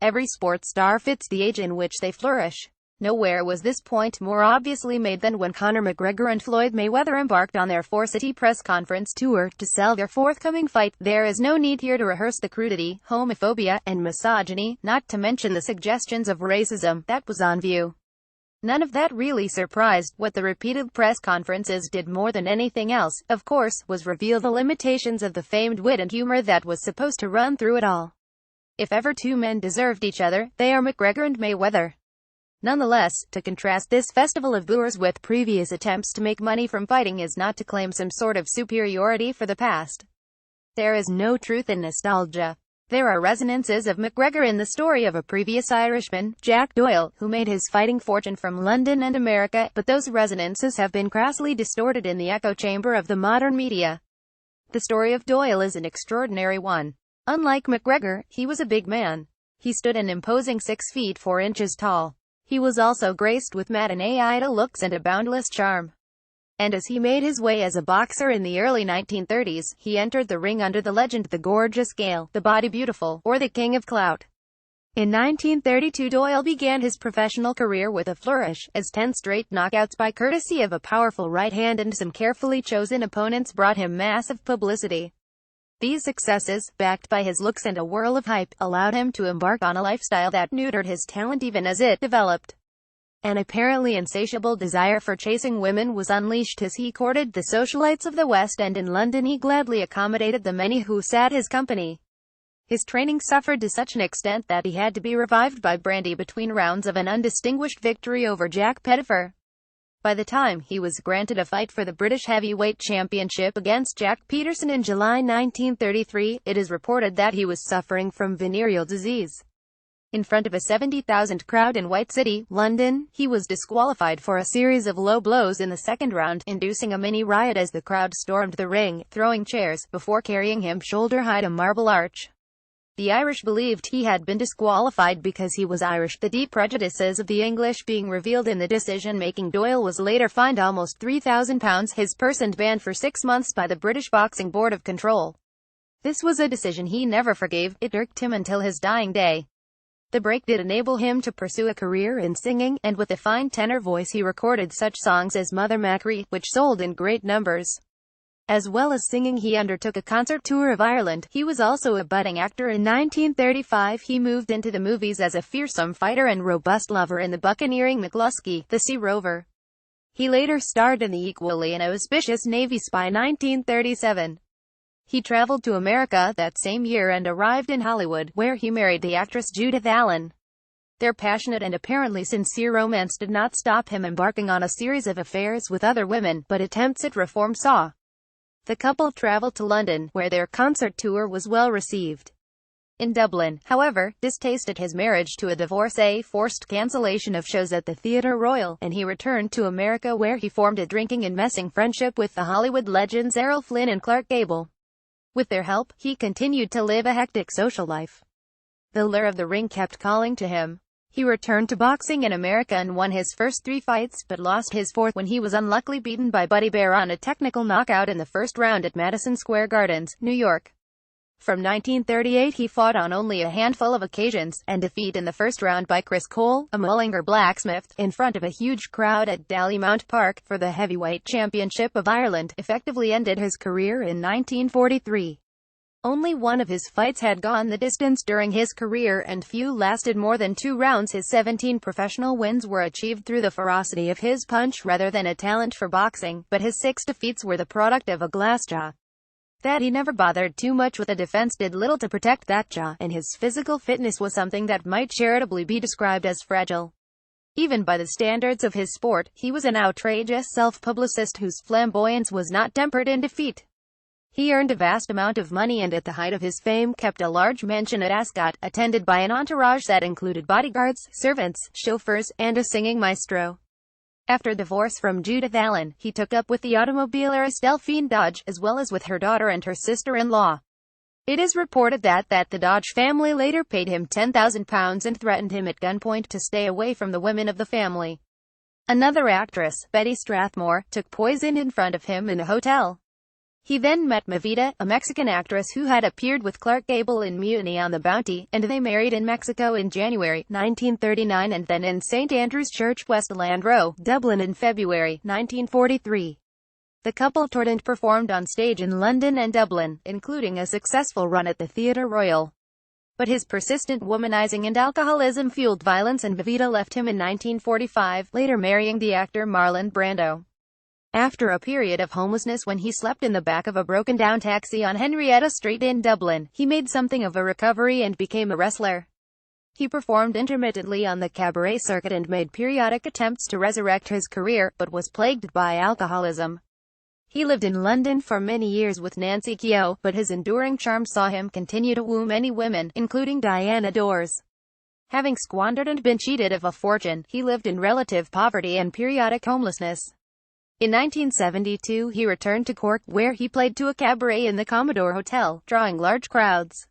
Every sports star fits the age in which they flourish. Nowhere was this point more obviously made than when Conor McGregor and Floyd Mayweather embarked on their four-city press conference tour to sell their forthcoming fight. There is no need here to rehearse the crudity, homophobia, and misogyny, not to mention the suggestions of racism, that was on view. None of that really surprised. What the repeated press conferences did more than anything else, of course, was reveal the limitations of the famed wit and humor that was supposed to run through it all. If ever two men deserved each other, they are McGregor and Mayweather. Nonetheless, to contrast this festival of booers with previous attempts to make money from fighting is not to claim some sort of superiority for the past. There is no truth in nostalgia. There are resonances of McGregor in the story of a previous Irishman, Jack Doyle, who made his fighting fortune from London and America, but those resonances have been crassly distorted in the echo chamber of the modern media. The story of Doyle is an extraordinary one. Unlike McGregor, he was a big man. He stood an imposing 6 feet 4 inches tall. He was also graced with matinee-idol looks and a boundless charm. And as he made his way as a boxer in the early 1930s, he entered the ring under the legend the Gorgeous Gale, the Body Beautiful, or the King of Clout. In 1932 Doyle began his professional career with a flourish, as 10 straight knockouts by courtesy of a powerful right hand and some carefully chosen opponents brought him massive publicity. These successes, backed by his looks and a whirl of hype, allowed him to embark on a lifestyle that neutered his talent even as it developed. An apparently insatiable desire for chasing women was unleashed as he courted the socialites of the West, and in London he gladly accommodated the many who sat his company. His training suffered to such an extent that he had to be revived by brandy between rounds of an undistinguished victory over Jack Pettifer. By the time he was granted a fight for the British Heavyweight Championship against Jack Peterson in July 1933, it is reported that he was suffering from venereal disease. In front of a 70,000 crowd in White City, London, he was disqualified for a series of low blows in the second round, inducing a mini riot as the crowd stormed the ring, throwing chairs, before carrying him shoulder-high to Marble Arch. The Irish believed he had been disqualified because he was Irish, the deep prejudices of the English being revealed in the decision-making. Doyle was later fined almost £3,000, his purse and banned for 6 months by the British Boxing Board of Control. This was a decision he never forgave. It irked him until his dying day. The break did enable him to pursue a career in singing, and with a fine tenor voice he recorded such songs as Mother Machree, which sold in great numbers. As well as singing, he undertook a concert tour of Ireland. He was also a budding actor. In 1935 he moved into the movies as a fearsome fighter and robust lover in the buccaneering McCluskey, the Sea Rover. He later starred in the equally inauspicious Navy Spy 1937. He traveled to America that same year and arrived in Hollywood, where he married the actress Judith Allen. Their passionate and apparently sincere romance did not stop him embarking on a series of affairs with other women, but attempts at reform saw the couple traveled to London, where their concert tour was well received. In Dublin, however, distaste at his marriage to a divorcee forced cancellation of shows at the Theatre Royal, and he returned to America, where he formed a drinking and messing friendship with the Hollywood legends Errol Flynn and Clark Gable. With their help, he continued to live a hectic social life. The lure of the ring kept calling to him. He returned to boxing in America and won his first 3 fights, but lost his fourth when he was unluckily beaten by Buddy Bear on a technical knockout in the first round at Madison Square Gardens, New York. From 1938 he fought on only a handful of occasions, and defeat in the first round by Chris Cole, a Mullinger blacksmith, in front of a huge crowd at Dallymount Park, for the Heavyweight Championship of Ireland, effectively ended his career in 1943. Only one of his fights had gone the distance during his career, and few lasted more than 2 rounds. His 17 professional wins were achieved through the ferocity of his punch rather than a talent for boxing, but his 6 defeats were the product of a glass jaw. That he never bothered too much with a defense did little to protect that jaw, and his physical fitness was something that might charitably be described as fragile. Even by the standards of his sport, he was an outrageous self-publicist whose flamboyance was not tempered in defeat. He earned a vast amount of money and at the height of his fame kept a large mansion at Ascot, attended by an entourage that included bodyguards, servants, chauffeurs, and a singing maestro. After divorce from Judith Allen, he took up with the automobile heiress Delphine Dodge, as well as with her daughter and her sister-in-law. It is reported that the Dodge family later paid him £10,000 and threatened him at gunpoint to stay away from the women of the family. Another actress, Betty Strathmore, took poison in front of him in a hotel. He then met Movida, a Mexican actress who had appeared with Clark Gable in Mutiny on the Bounty, and they married in Mexico in January 1939 and then in St. Andrew's Church, West Land Row, Dublin in February 1943. The couple toured and performed on stage in London and Dublin, including a successful run at the Theatre Royal. But his persistent womanizing and alcoholism fueled violence, and Movida left him in 1945, later marrying the actor Marlon Brando. After a period of homelessness when he slept in the back of a broken-down taxi on Henrietta Street in Dublin, he made something of a recovery and became a wrestler. He performed intermittently on the cabaret circuit and made periodic attempts to resurrect his career, but was plagued by alcoholism. He lived in London for many years with Nancy Keogh, but his enduring charm saw him continue to woo many women, including Diana Dors. Having squandered and been cheated of a fortune, he lived in relative poverty and periodic homelessness. In 1972 he returned to Cork, where he played to a cabaret in the Commodore Hotel, drawing large crowds.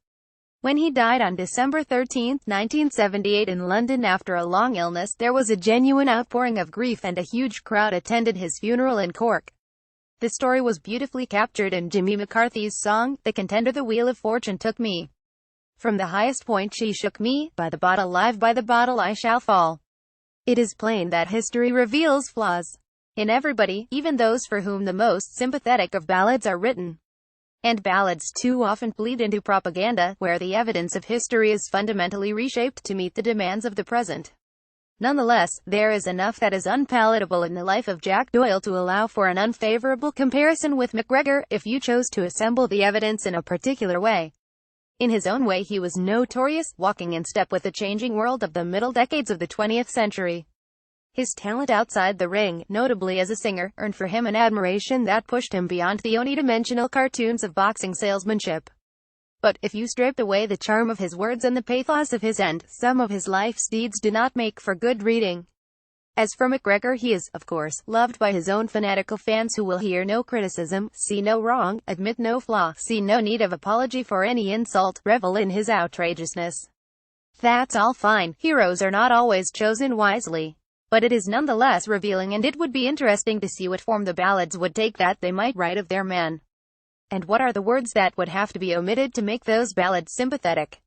When he died on December 13, 1978 in London after a long illness, there was a genuine outpouring of grief and a huge crowd attended his funeral in Cork. The story was beautifully captured in Jimmy McCarthy's song, "The Contender the Wheel of Fortune took me. From the highest point she shook me, by the bottle live by the bottle I shall fall." It is plain that history reveals flaws in everybody, even those for whom the most sympathetic of ballads are written. And ballads too often bleed into propaganda, where the evidence of history is fundamentally reshaped to meet the demands of the present. Nonetheless, there is enough that is unpalatable in the life of Jack Doyle to allow for an unfavorable comparison with McGregor, if you chose to assemble the evidence in a particular way. In his own way he was notorious, walking in step with the changing world of the middle decades of the 20th century. His talent outside the ring, notably as a singer, earned for him an admiration that pushed him beyond the unidimensional cartoons of boxing salesmanship. But, if you stripped away the charm of his words and the pathos of his end, some of his life's deeds do not make for good reading. As for McGregor, he is, of course, loved by his own fanatical fans who will hear no criticism, see no wrong, admit no flaw, see no need of apology for any insult, revel in his outrageousness. That's all fine. Heroes are not always chosen wisely. But it is nonetheless revealing, and it would be interesting to see what form the ballads would take that they might write of their man. And what are the words that would have to be omitted to make those ballads sympathetic?